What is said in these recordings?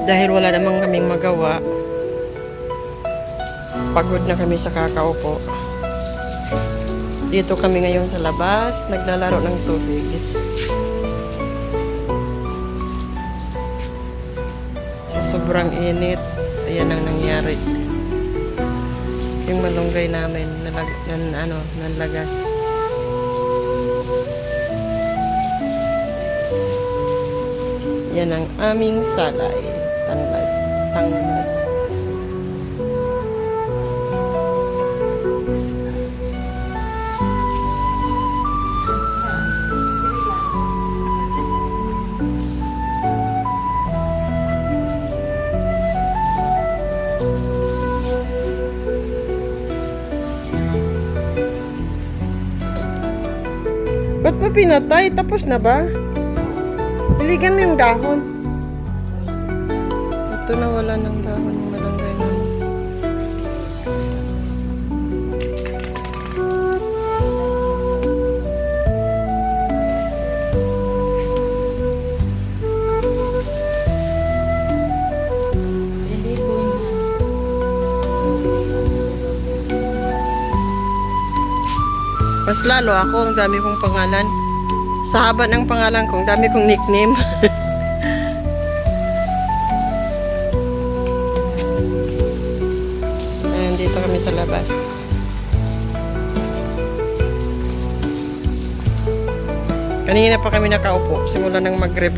Dahil wala namang kaming magawa, pagod na kami sa kakaupo. Dito kami ngayon sa labas, naglalaro ng tubig. So, sobrang init. Ayan ang nangyari. Yung malunggay namin, nalagas. Yan ang aming salay. Tanglad. Ba't pa pinatay? Tapos na ba? Diligan mo yung dahon. Ito na wala ng dahon yung malunggay namin. Mas lalo ako, ang dami kong pangalan. Sa haba ng pangalan ko, ang dami kong nickname. Ayan, dito kami sa labas. Kanina pa kami nakaupo, simula ng Maghrib.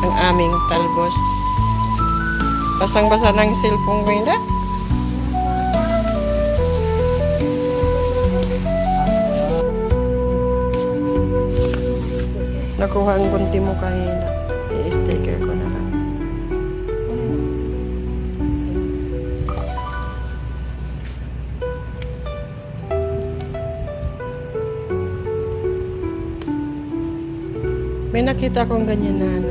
Ang aming talbos. Basang-basa ng cellphone ko yun. Nakuha ang gunti mo kahina. I-sticker ko na lang. May nakita akong ganyan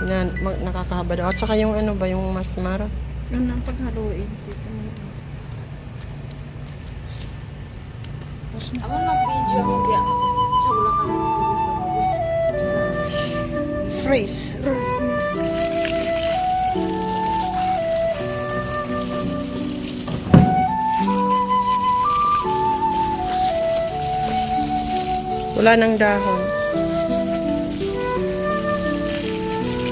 na nakakahaba daw. At saka yung ano ba, yung masmara. Yung nang paghaluin dito. Ako mag-video ako biya. Sa wala ka sa Freeze. Wala nang dahon.